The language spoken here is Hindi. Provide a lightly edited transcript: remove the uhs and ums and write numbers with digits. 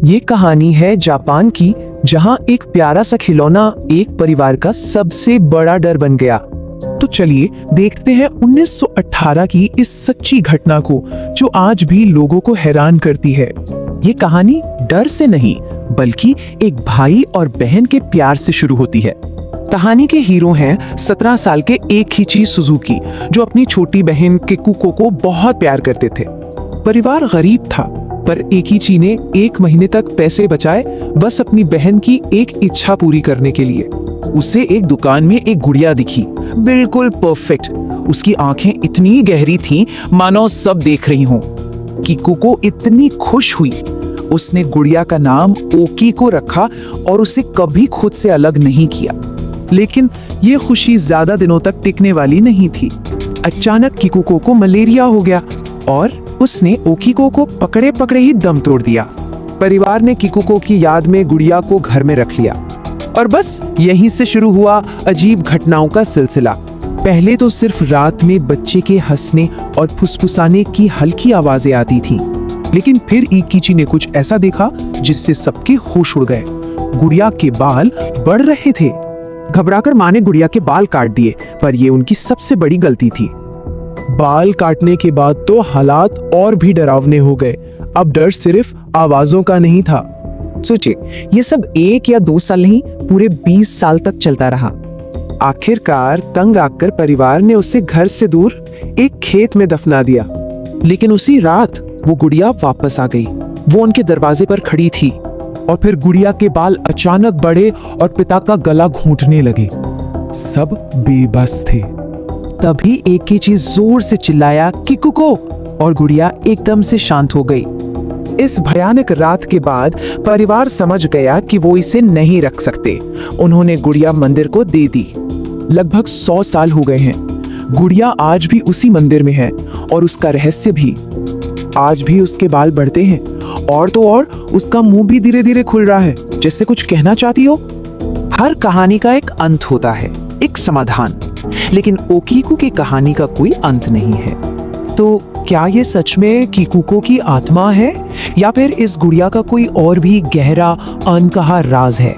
ये कहानी है जापान की, जहां एक प्यारा सा खिलौना एक परिवार का सबसे बड़ा डर बन गया। तो चलिए देखते हैं 1918 की इस सच्ची घटना को, जो आज भी लोगों को हैरान करती है। ये कहानी डर से नहीं, बल्कि एक भाई और बहन के प्यार से शुरू होती है। कहानी के हीरो हैं 17 साल के एकिची सुजुकी, जो अपनी छोटी बहन किकुको को बहुत प्यार करते थे। परिवार गरीब था, पर एकिची ने 1 महीने तक पैसे बचाए, बस अपनी बहन की एक इच्छा पूरी करने के लिए। उसे एक दुकान में एक गुड़िया दिखी, बिल्कुल परफेक्ट। उसकी आंखें इतनी गहरी थीं, मानो सब देख रही हों। किकुको इतनी खुश हुई, उसने गुड़िया का नाम ओकी को रखा और उसे कभी खुद से अलग नहीं किया। लेकिन ये खुशी ज्यादा दिनों तक टिकने वाली नहीं थी। अचानक किकुको को मलेरिया हो गया और उसने ओकीको को पकड़े पकड़े ही दम तोड़ दिया। परिवार ने किकुको की याद में गुड़िया को घर में रख लिया और बस यहीं से शुरू हुआ अजीब घटनाओं का सिलसिला। पहले तो सिर्फ रात में बच्चे के हंसने और फुसफुसाने की हल्की आवाजें आती थीं, लेकिन फिर इकिची ने कुछ ऐसा देखा जिससे सबके होश उड़ गए। गुड़िया के बाल बढ़ रहे थे। घबराकर मां ने गुड़िया के बाल काट दिए, पर यह उनकी सबसे बड़ी गलती थी। बाल काटने के बाद तो हालात और भी डरावने हो गए। अब डर सिर्फ आवाजों का नहीं था। सोचिए, ये सब 1 या 2 साल नहीं, पूरे 20 साल तक चलता रहा। आखिरकार तंग आकर परिवार ने उसे घर से दूर एक खेत में दफना दिया। लेकिन उसी रात वो गुड़िया वापस आ गई। वो उनके दरवाजे पर खड़ी थी और फिर गुड़िया के बाल अचानक बढ़े और पिता का गला घोंटने लगे। सब बेबस थे। तभी एकिची जोर से चिल्लाया, किकुको, और गुड़िया एकदम से शांत हो गई। इस भयानक रात के बाद परिवार समझ गया कि वो इसे नहीं रख सकते। उन्होंने गुड़िया मंदिर को दे दी। लगभग 100 साल हो गए हैं। गुड़िया आज भी उसी मंदिर में है और उसका रहस्य भी। आज भी उसके बाल बढ़ते हैं और तो और उसका मुंह भी धीरे धीरे खुल रहा है, जैसे कुछ कहना चाहती हो। हर कहानी का एक अंत होता है, एक समाधान। लेकिन ओकीको की कहानी का कोई अंत नहीं है। तो क्या ये सच में किकुको की आत्मा है, या फिर इस गुड़िया का कोई और भी गहरा अनकहा राज है?